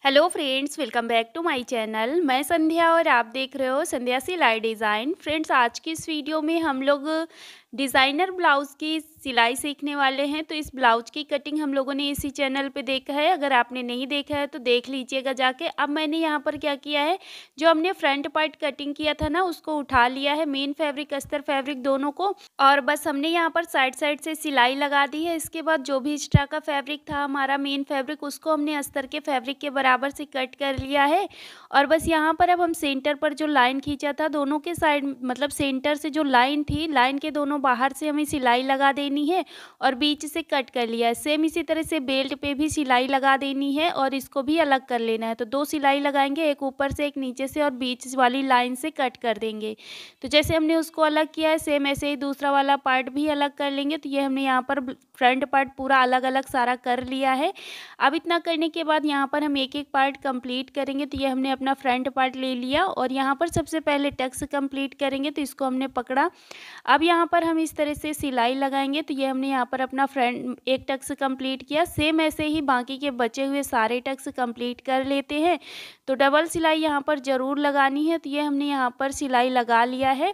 Hello friends, welcome back to my channel. मैं संध्या और आप देख रहे हो संध्या सिलाई डिज़ाइन। फ्रेंड्स, आज की इस वीडियो में हम लोग डिज़ाइनर ब्लाउज़ की सिलाई सीखने वाले हैं। तो इस ब्लाउज़ की कटिंग हम लोगों ने इसी चैनल पे देखा है। अगर आपने नहीं देखा है तो देख लीजिएगा जाके। अब मैंने यहाँ पर क्या किया है, जो हमने फ्रंट पार्ट कटिंग किया था ना, उसको उठा लिया है, मेन फैब्रिक अस्तर फैब्रिक दोनों को, और बस हमने यहाँ पर साइड साइड से सिलाई लगा दी है। इसके बाद जो भी एक्स्ट्रा का फैब्रिक था हमारा मेन फैब्रिक, उसको हमने अस्तर के फैब्रिक के बराबर से कट कर लिया है। और बस यहाँ पर अब हम सेंटर पर जो लाइन खींचा था दोनों के साइड, मतलब सेंटर से जो लाइन थी, लाइन के दोनों बाहर से हमें सिलाई लगा देनी है और बीच से कट कर लिया है। सेम इसी तरह से बेल्ट पे भी सिलाई लगा देनी है और इसको भी अलग कर लेना है। तो दो सिलाई लगाएंगे, एक ऊपर से एक नीचे से, और बीच वाली लाइन से कट कर देंगे। तो जैसे हमने उसको अलग किया है, सेम ऐसे ही दूसरा वाला पार्ट भी अलग कर लेंगे। तो ये हमने यहाँ पर फ्रंट पार्ट पूरा अलग अलग सारा कर लिया है। अब इतना करने के बाद यहाँ पर हम एक एक पार्ट कंप्लीट करेंगे। तो ये हमने अपना फ्रंट पार्ट ले लिया और यहाँ पर सबसे पहले टक्स कंप्लीट करेंगे। तो इसको हमने पकड़ा। अब यहाँ पर हम इस तरह से सिलाई लगाएंगे। तो ये हमने यहाँ पर अपना फ्रंट एक टक्स कंप्लीट किया। सेम ऐसे ही बाकी के बचे हुए सारे टक्स कंप्लीट कर लेते हैं। तो डबल सिलाई यहाँ पर ज़रूर लगानी है। तो ये हमने यहाँ पर सिलाई लगा लिया है।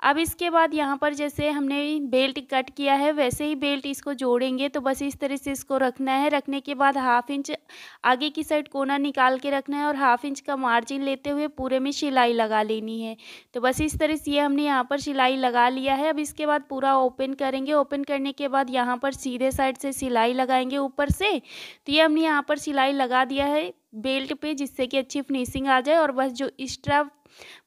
अब इसके बाद यहाँ पर जैसे हमने बेल्ट कट किया है, वैसे ही बेल्ट इसको जोड़ेंगे। तो बस इस तरह से इसको रखना है। रखने के बाद हाफ इंच आगे की साइड कोना निकाल के रखना है और हाफ इंच का मार्जिन लेते हुए पूरे में सिलाई लगा लेनी है। तो बस इस तरह से ये हमने यहाँ पर सिलाई लगा लिया है। अब इसके बाद पूरा ओपन करेंगे। ओपन करने के बाद यहाँ पर सीधे साइड से सिलाई लगाएंगे ऊपर से। तो ये हमने यहाँ पर सिलाई लगा दिया है बेल्ट पे, जिससे कि अच्छी फिनिशिंग आ जाए। और बस जो एक्स्ट्रा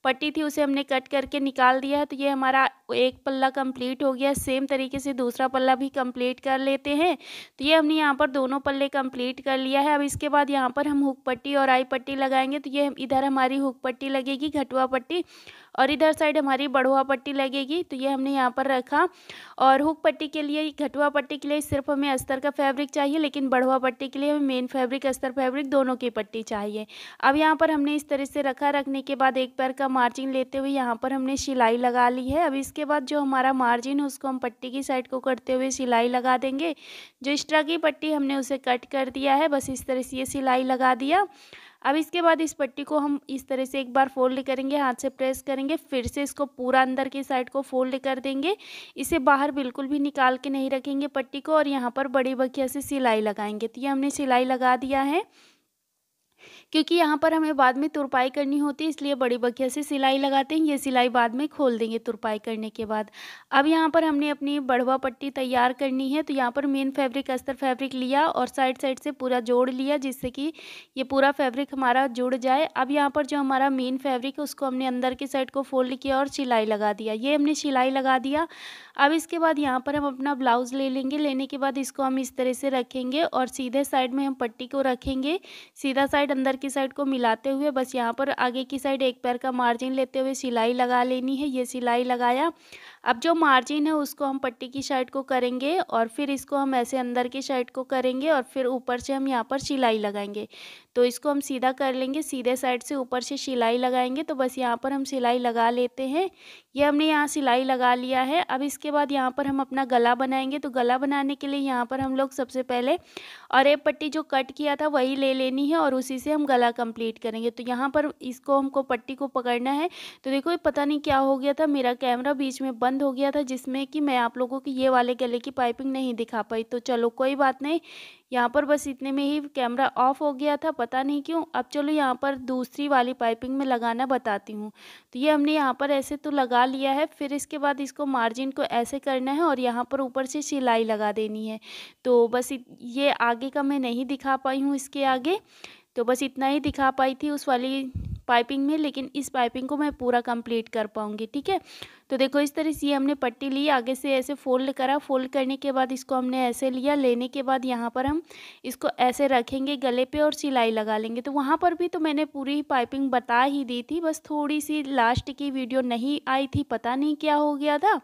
पट्टी थी उसे हमने कट करके निकाल दिया है। तो ये हमारा एक पल्ला कंप्लीट हो गया। सेम तरीके से दूसरा पल्ला भी कंप्लीट कर लेते हैं। तो ये हमने यहाँ पर दोनों पल्ले कंप्लीट कर लिया है। अब इसके बाद यहाँ पर हम हुक पट्टी और आई पट्टी लगाएंगे। तो ये इधर हमारी हुक पट्टी लगेगी, घटुआ पट्टी, और इधर साइड हमारी बढ़ुआ पट्टी लगेगी। तो ये हमने यहाँ पर रखा। और हुक पट्टी के लिए, घटुआ पट्टी के लिए सिर्फ हमें अस्तर का फैब्रिक चाहिए, लेकिन बढ़ुआ पट्टी के लिए हमें मेन फैब्रिक अस्तर फैब्रिक दोनों की पट्टी चाहिए। अब यहाँ पर हमने इस तरह से रखा। रखने के बाद एक पैर का मार्जिन लेते हुए यहाँ पर हमने सिलाई लगा ली है। अब इसके बाद जो हमारा मार्जिन है उसको हम पट्टी की साइड को करते हुए सिलाई लगा देंगे। जो एक्स्ट्रा की पट्टी हमने उसे कट कर दिया है, बस इस तरह से ये सिलाई लगा दिया। अब इसके बाद इस पट्टी को हम इस तरह से एक बार फोल्ड करेंगे, हाथ से प्रेस करेंगे, फिर से इसको पूरा अंदर की साइड को फोल्ड कर देंगे। इसे बाहर बिल्कुल भी निकाल के नहीं रखेंगे पट्टी को, और यहाँ पर बड़ी बखिया से सिलाई लगाएंगे। तो ये हमने सिलाई लगा दिया है, क्योंकि यहाँ पर हमें बाद में तुरपाई करनी होती है, इसलिए बड़ी बखिया से सिलाई लगाते हैं। ये सिलाई बाद में खोल देंगे तुरपाई करने के बाद। अब यहाँ पर हमने अपनी बढ़वा पट्टी तैयार करनी है। तो यहाँ पर मेन फैब्रिक अस्तर फैब्रिक लिया और साइड साइड से पूरा जोड़ लिया, जिससे कि ये पूरा फैब्रिक हमारा जुड़ जाए। अब यहाँ पर जो हमारा मेन फैब्रिक है उसको हमने अंदर की साइड को फोल्ड किया और सिलाई लगा दिया। ये हमने सिलाई लगा दिया। अब इसके बाद यहाँ पर हम अपना ब्लाउज़ ले लेंगे। लेने के बाद इसको हम इस तरह से रखेंगे और सीधे साइड में हम पट्टी को रखेंगे, सीधा साइड अंदर की साइड को मिलाते हुए। बस यहाँ पर आगे की साइड एक पैर का मार्जिन लेते हुए सिलाई लगा लेनी है। ये सिलाई लगाया। अब जो मार्जिन है उसको हम पट्टी की साइड को करेंगे और फिर इसको हम ऐसे अंदर की साइड को करेंगे और फिर ऊपर से हम यहाँ पर सिलाई लगाएंगे। तो इसको हम सीधा कर लेंगे, सीधे साइड से ऊपर से सिलाई लगाएंगे। तो बस यहाँ पर हम सिलाई लगा लेते हैं। ये हमने यहाँ सिलाई लगा लिया है। अब इसके बाद यहाँ पर हम अपना गला बनाएंगे। तो गला बनाने के लिए यहाँ पर हम लोग सबसे पहले और एक पट्टी जो कट किया था वही ले लेनी है और उसी से हम गला कंप्लीट करेंगे। तो यहाँ पर इसको हमको पट्टी को पकड़ना है। तो देखो, पता नहीं क्या हो गया था, मेरा कैमरा बीच में बंद हो गया था, जिसमें कि मैं आप लोगों की ये वाले गले की पाइपिंग नहीं दिखा पाई। तो चलो कोई बात नहीं, यहाँ पर बस इतने में ही कैमरा ऑफ हो गया था, पता नहीं क्यों। अब चलो यहाँ पर दूसरी वाली पाइपिंग में लगाना बताती हूँ। तो ये हमने यहाँ पर ऐसे तो लगा लिया है। फिर इसके बाद इसको मार्जिन को ऐसे करना है और यहाँ पर ऊपर से सिलाई लगा देनी है। तो बस ये आगे का मैं नहीं दिखा पाई हूँ, इसके आगे तो बस इतना ही दिखा पाई थी उस वाली पाइपिंग में, लेकिन इस पाइपिंग को मैं पूरा कंप्लीट कर पाऊँगी। ठीक है, तो देखो इस तरह से ये हमने पट्टी ली, आगे से ऐसे फोल्ड करा। फोल्ड करने के बाद इसको हमने ऐसे लिया। लेने के बाद यहाँ पर हम इसको ऐसे रखेंगे गले पे और सिलाई लगा लेंगे। तो वहाँ पर भी तो मैंने पूरी पाइपिंग बता ही दी थी, बस थोड़ी सी लास्ट की वीडियो नहीं आई थी, पता नहीं क्या हो गया था।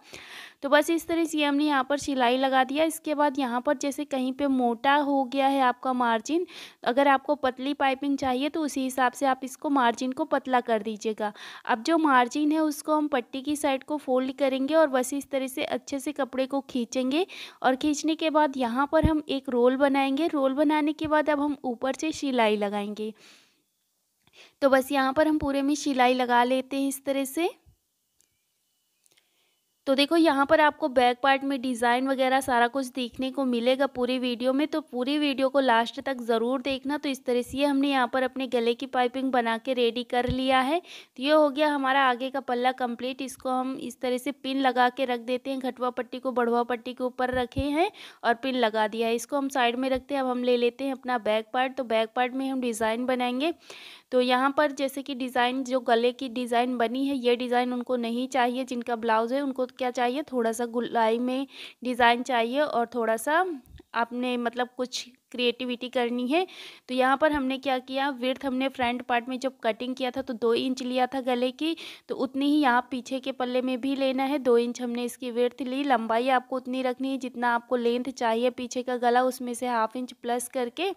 तो बस इस तरह से हमने यहाँ पर सिलाई लगा दिया। इसके बाद यहाँ पर जैसे कहीं पे मोटा हो गया है आपका मार्जिन, अगर आपको पतली पाइपिंग चाहिए तो उसी हिसाब से आप इसको मार्जिन को पतला कर दीजिएगा। अब जो मार्जिन है उसको हम पट्टी की साइड को फोल्ड करेंगे और बस इस तरह से अच्छे से कपड़े को खींचेंगे। और खींचने के बाद यहाँ पर हम एक रोल बनाएंगे। रोल बनाने के बाद अब हम ऊपर से सिलाई लगाएंगे। तो बस यहाँ पर हम पूरे में सिलाई लगा लेते हैं इस तरह से। तो देखो यहाँ पर आपको बैक पार्ट में डिज़ाइन वगैरह सारा कुछ देखने को मिलेगा पूरी वीडियो में, तो पूरी वीडियो को लास्ट तक ज़रूर देखना। तो इस तरह से हमने यहाँ पर अपने गले की पाइपिंग बना के रेडी कर लिया है। तो ये हो गया हमारा आगे का पल्ला कंप्लीट। इसको हम इस तरह से पिन लगा के रख देते हैं। घटवा पट्टी को बढ़वा पट्टी के ऊपर रखे हैं और पिन लगा दिया है। इसको हम साइड में रखते हैं। अब हम ले लेते हैं अपना बैक पार्ट। तो बैक पार्ट में हम डिज़ाइन बनाएंगे। तो यहाँ पर जैसे कि डिज़ाइन जो गले की डिज़ाइन बनी है, ये डिज़ाइन उनको नहीं चाहिए। जिनका ब्लाउज़ है उनको क्या चाहिए, थोड़ा सा गुलाई में डिज़ाइन चाहिए और थोड़ा सा आपने मतलब कुछ क्रिएटिविटी करनी है। तो यहाँ पर हमने क्या किया, विड्थ हमने फ्रंट पार्ट में जब कटिंग किया था तो 2 इंच लिया था गले की, तो उतनी ही यहाँ पीछे के पल्ले में भी लेना है। 2 इंच हमने इसकी विड्थ ली। लंबाई आपको उतनी रखनी है जितना आपको लेंथ चाहिए पीछे का गला, उसमें से ½ इंच प्लस करके।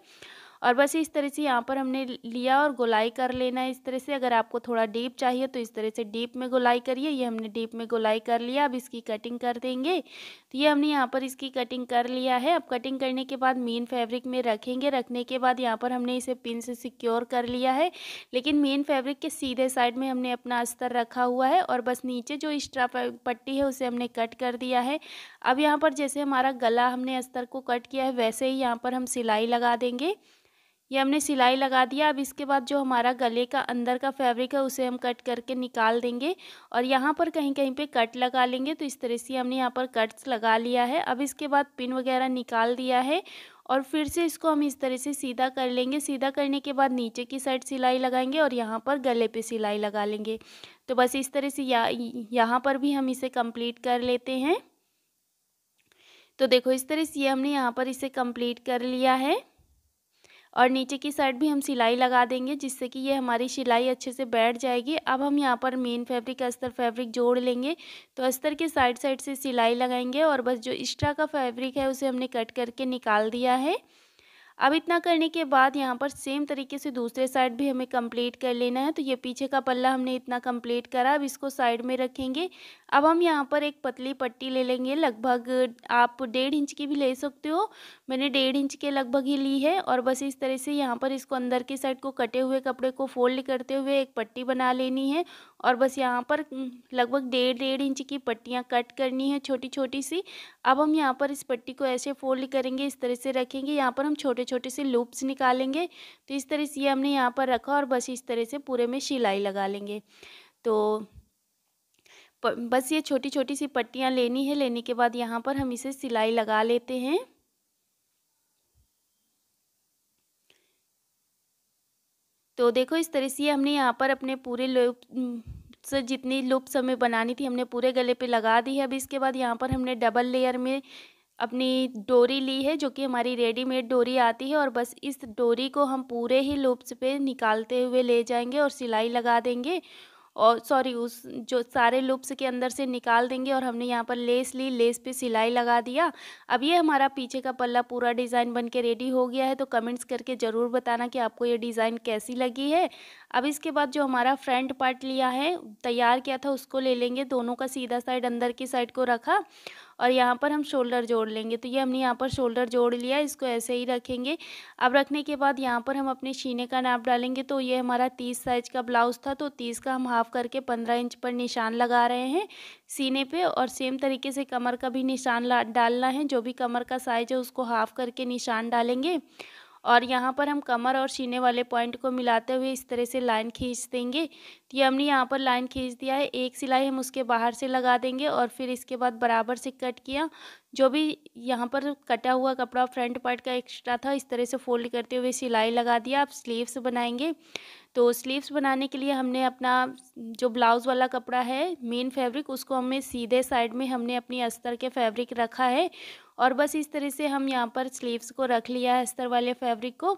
और बस इस तरह से यहाँ पर हमने लिया और गोलाई कर लेना है इस तरह से। अगर आपको थोड़ा डीप चाहिए तो इस तरह से डीप में गोलाई करिए। ये हमने डीप में गोलाई कर लिया। अब इसकी कटिंग कर देंगे। तो ये हमने यहाँ पर इसकी कटिंग कर लिया है। अब कटिंग करने के बाद मेन फैब्रिक में रखेंगे। रखने के बाद यहाँ पर हमने इसे पिन से सिक्योर कर लिया है, लेकिन मेन फैब्रिक के सीधे साइड में हमने अपना अस्तर रखा हुआ है और बस नीचे जो एक्स्ट्रा पट्टी है उसे हमने कट कर दिया है। अब यहाँ पर जैसे हमारा गला हमने अस्तर को कट किया है वैसे ही यहाँ पर हम सिलाई लगा देंगे। ये हमने सिलाई लगा दिया। अब इसके बाद जो हमारा गले का अंदर का फैब्रिक है उसे हम कट करके निकाल देंगे और यहाँ पर कहीं कहीं पे कट लगा लेंगे। तो इस तरह से हमने यहाँ पर कट्स लगा लिया है। अब इसके बाद पिन वगैरह निकाल दिया है और फिर से इसको हम इस तरह से सीधा कर लेंगे। सीधा करने के बाद नीचे की साइड सिलाई लगाएंगे और यहाँ पर गले पे सिलाई लगा लेंगे। तो बस इस तरह से यहाँ पर भी हम इसे कंप्लीट कर लेते हैं। तो देखो इस तरह से ये हमने यहाँ पर इसे कंप्लीट कर लिया है और नीचे की साइड भी हम सिलाई लगा देंगे जिससे कि ये हमारी सिलाई अच्छे से बैठ जाएगी। अब हम यहाँ पर मेन फैब्रिक अस्तर फैब्रिक जोड़ लेंगे। तो अस्तर के साइड साइड से सिलाई लगाएंगे और बस जो एक्स्ट्रा का फैब्रिक है उसे हमने कट करके निकाल दिया है। अब इतना करने के बाद यहाँ पर सेम तरीके से दूसरे साइड भी हमें कंप्लीट कर लेना है। तो ये पीछे का पल्ला हमने इतना कंप्लीट करा। अब इसको साइड में रखेंगे। अब हम यहाँ पर एक पतली पट्टी ले लेंगे। लगभग आप 1.5 इंच की भी ले सकते हो। मैंने 1.5 इंच के लगभग ही ली है और बस इस तरह से यहाँ पर इसको अंदर की साइड को कटे हुए कपड़े को फोल्ड करते हुए एक पट्टी बना लेनी है और बस यहाँ पर लगभग 1.5 इंच की पट्टियाँ कट करनी है छोटी छोटी सी। अब हम यहाँ पर इस पट्टी को ऐसे फोल्ड करेंगे, इस तरह से रखेंगे। यहाँ पर हम छोटे छोटे से लूप्स निकालेंगे। तो इस तरह से ये हमने यहाँ पर रखा और बस इस तरह से पूरे में सिलाई लगा लेंगे। तो बस ये छोटी छोटी सी पट्टियाँ लेनी है। लेने के बाद यहाँ पर हम इसे सिलाई लगा लेते हैं। तो देखो इस तरह से हमने यहाँ पर अपने पूरे से जितनी लूप्स हमें बनानी थी हमने पूरे गले पे लगा दी है। अब इसके बाद यहाँ पर हमने डबल लेयर में अपनी डोरी ली है जो कि हमारी रेडीमेड डोरी आती है और बस इस डोरी को हम पूरे ही लूप्स पे निकालते हुए ले जाएंगे और सिलाई लगा देंगे और सॉरी उस जो सारे लूप्स के अंदर से निकाल देंगे। और हमने यहाँ पर लेस ली, लेस पे सिलाई लगा दिया। अब ये हमारा पीछे का पल्ला पूरा डिज़ाइन बन के रेडी हो गया है। तो कमेंट्स करके ज़रूर बताना कि आपको ये डिज़ाइन कैसी लगी है। अब इसके बाद जो हमारा फ्रंट पार्ट लिया है तैयार किया था उसको ले लेंगे। दोनों का सीधा साइड अंदर की साइड को रखा और यहाँ पर हम शोल्डर जोड़ लेंगे। तो ये हमने यहाँ पर शोल्डर जोड़ लिया, इसको ऐसे ही रखेंगे। अब रखने के बाद यहाँ पर हम अपने सीने का नाप डालेंगे। तो ये हमारा 30 साइज का ब्लाउज़ था, तो 30 का हम हाफ़ करके 15 इंच पर निशान लगा रहे हैं सीने पे। और सेम तरीके से कमर का भी निशान डालना है। जो भी कमर का साइज है उसको हाफ़ करके निशान डालेंगे और यहाँ पर हम कमर और सीने वाले पॉइंट को मिलाते हुए इस तरह से लाइन खींच देंगे। तो ये हमने यहाँ पर लाइन खींच दिया है। एक सिलाई हम उसके बाहर से लगा देंगे और फिर इसके बाद बराबर से कट किया। जो भी यहाँ पर कटा हुआ कपड़ा फ्रंट पार्ट का एक्स्ट्रा था इस तरह से फोल्ड करते हुए सिलाई लगा दिया। आप स्लीव्स बनाएंगे। तो स्लीव्स बनाने के लिए हमने अपना जो ब्लाउज़ वाला कपड़ा है मेन फैब्रिक, उसको हमें सीधे साइड में हमने अपनी अस्तर के फैब्रिक रखा है और बस इस तरह से हम यहाँ पर स्लीव्स को रख लिया है अस्तर वाले फैब्रिक को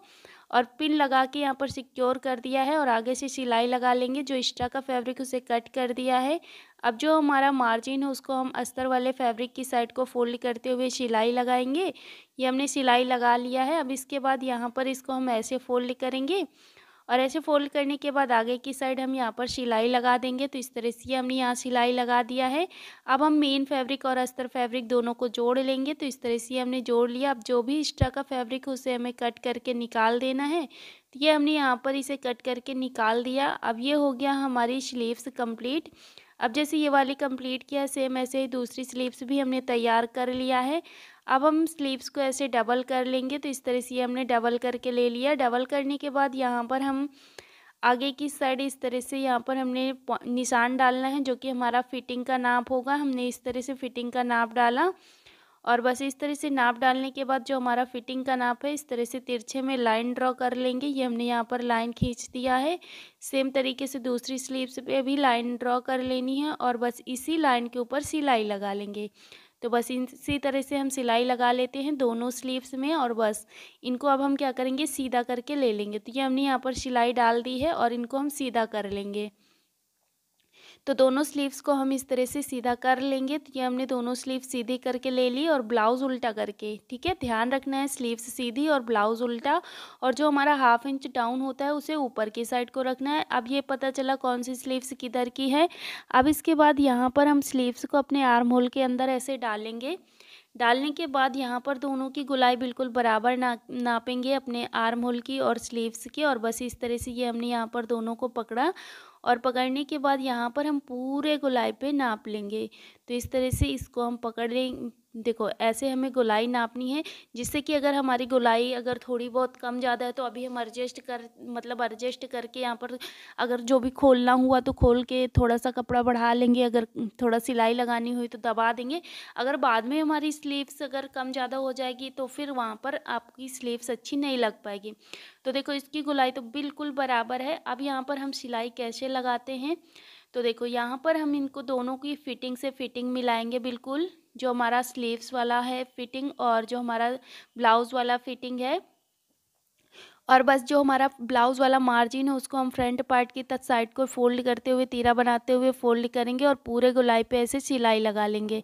और पिन लगा के यहाँ पर सिक्योर कर दिया है और आगे से सिलाई लगा लेंगे। जो एक्स्ट्रा का फैब्रिक उसे कट कर दिया है। अब जो हमारा मार्जिन है उसको हम अस्तर वाले फैब्रिक की साइड को फोल्ड करते हुए सिलाई लगाएंगे। ये हमने सिलाई लगा लिया है। अब इसके बाद यहाँ पर इसको हम ऐसे फोल्ड करेंगे और ऐसे फोल्ड करने के बाद आगे की साइड हम यहाँ पर सिलाई लगा देंगे। तो इस तरह से हमने यहाँ सिलाई लगा दिया है। अब हम मेन फैब्रिक और अस्तर फैब्रिक दोनों को जोड़ लेंगे। तो इस तरह से हमने जोड़ लिया। अब जो भी एक्स्ट्रा का फैब्रिक है उसे हमें कट करके निकाल देना है। तो ये हमने यहाँ पर इसे कट करके निकाल दिया। अब ये हो गया हमारी स्लीव्स कंप्लीट। अब जैसे ये वाली कंप्लीट किया सेम ऐसे ही दूसरी स्लीव्स भी हमने तैयार कर लिया है। अब हम स्लीव्स को ऐसे डबल कर लेंगे। तो इस तरह से हमने डबल करके ले लिया। डबल करने के बाद यहाँ पर हम आगे की साइड इस तरह से यहाँ पर हमने निशान डालना है जो कि हमारा फिटिंग का नाप होगा। हमने इस तरह से फिटिंग का नाप डाला और बस इस तरह से नाप डालने के बाद जो हमारा फिटिंग का नाप है इस तरह से तिरछे में लाइन ड्रॉ कर लेंगे। ये हमने यहाँ पर लाइन खींच दिया है। सेम तरीके से दूसरी स्लीव्स पे भी लाइन ड्रॉ कर लेनी है और बस इसी लाइन के ऊपर सिलाई लगा लेंगे। तो बस इसी तरह से हम सिलाई लगा लेते हैं दोनों स्लीव्स में और बस इनको अब हम क्या करेंगे सीधा करके ले लेंगे। तो ये हमने यहाँ पर सिलाई डाल दी है और इनको हम सीधा कर लेंगे। तो दोनों स्लीव्स को हम इस तरह से सीधा कर लेंगे। तो ये हमने दोनों स्लीव सीधी करके ले ली और ब्लाउज़ उल्टा करके, ठीक है, ध्यान रखना है स्लीव्स सीधी और ब्लाउज़ उल्टा। और जो हमारा 1/2 इंच डाउन होता है उसे ऊपर की साइड को रखना है। अब ये पता चला कौन सी स्लीव्स किधर की है। अब इसके बाद यहाँ पर हम स्लीव्स को अपने आर्म होल के अंदर ऐसे डालेंगे। डालने के बाद यहाँ पर दोनों की गोलाई बिल्कुल बराबर नापेंगे अपने आर्म होल की और स्लीव्स की और बस इस तरह से ये हमने यहाँ पर दोनों को पकड़ा और पकड़ने के बाद यहाँ पर हम पूरे गोलाई पे नाप लेंगे। तो इस तरह से इसको हम पकड़ लें। देखो ऐसे हमें गोलाई नापनी है जिससे कि अगर हमारी गोलाई अगर थोड़ी बहुत कम ज़्यादा है तो अभी हम एडजस्ट करके यहाँ पर अगर जो भी खोलना हुआ तो खोल के थोड़ा सा कपड़ा बढ़ा लेंगे। अगर थोड़ा सिलाई लगानी हुई तो दबा देंगे। अगर बाद में हमारी स्लीव्स अगर कम ज़्यादा हो जाएगी तो फिर वहाँ पर आपकी स्लीव्स अच्छी नहीं लग पाएगी। तो देखो इसकी गोलाई तो बिल्कुल बराबर है। अब यहाँ पर हम सिलाई कैसे लगाते हैं तो देखो यहाँ पर हम इनको दोनों की फिटिंग से फिटिंग मिलाएंगे। बिल्कुल जो हमारा स्लीव्स वाला है फिटिंग और जो हमारा ब्लाउज़ वाला फिटिंग है और बस जो हमारा ब्लाउज़ वाला मार्जिन है उसको हम फ्रंट पार्ट की साइड को फोल्ड करते हुए तीरा बनाते हुए फोल्ड करेंगे और पूरे गोलाई पे ऐसे सिलाई लगा लेंगे।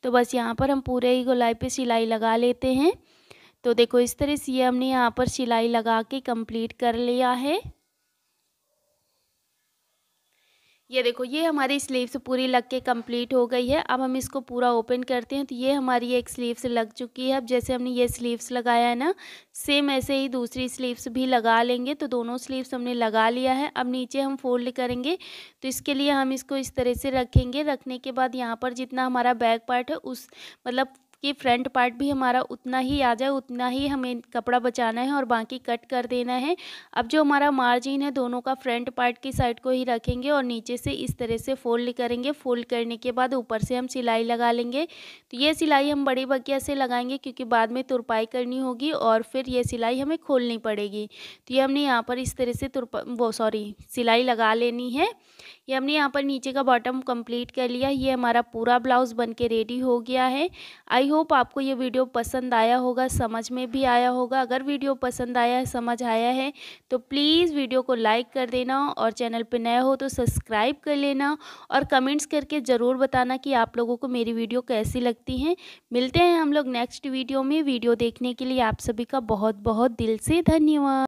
तो बस यहाँ पर हम पूरे ही गोलाई पे सिलाई लगा लेते हैं। तो देखो इस तरह से ये हमने यहाँ पर सिलाई लगा के कंप्लीट कर लिया है। ये देखो ये हमारी स्लीव्स पूरी लग के कंप्लीट हो गई है। अब हम इसको पूरा ओपन करते हैं। तो ये हमारी एक स्लीव्स लग चुकी है। अब जैसे हमने ये स्लीव्स लगाया है ना सेम ऐसे ही दूसरी स्लीव्स भी लगा लेंगे। तो दोनों स्लीव्स हमने लगा लिया है। अब नीचे हम फोल्ड करेंगे। तो इसके लिए हम इसको इस तरह से रखेंगे। रखने के बाद यहाँ पर जितना हमारा बैक पार्ट है उस मतलब कि फ्रंट पार्ट भी हमारा उतना ही आ जाए, उतना ही हमें कपड़ा बचाना है और बाकी कट कर देना है। अब जो हमारा मार्जिन है दोनों का फ्रंट पार्ट की साइड को ही रखेंगे और नीचे से इस तरह से फोल्ड करेंगे। फोल्ड करने के बाद ऊपर से हम सिलाई लगा लेंगे। तो ये सिलाई हम बड़ी बकिया से लगाएंगे क्योंकि बाद में तुरपाई करनी होगी और फिर ये सिलाई हमें खोलनी पड़ेगी। तो ये हमने यहाँ पर इस तरह से सिलाई लगा लेनी है। ये हमने यहाँ पर नीचे का बॉटम कंप्लीट कर लिया। ये हमारा पूरा ब्लाउज़ बन के रेडी हो गया है। आई होप आपको ये वीडियो पसंद आया होगा, समझ में भी आया होगा। अगर वीडियो पसंद आया है, समझ आया है तो प्लीज़ वीडियो को लाइक कर देना और चैनल पे नया हो तो सब्सक्राइब कर लेना और कमेंट्स करके ज़रूर बताना कि आप लोगों को मेरी वीडियो कैसी लगती हैं। मिलते हैं हम लोग नेक्स्ट वीडियो में। वीडियो देखने के लिए आप सभी का बहुत बहुत दिल से धन्यवाद।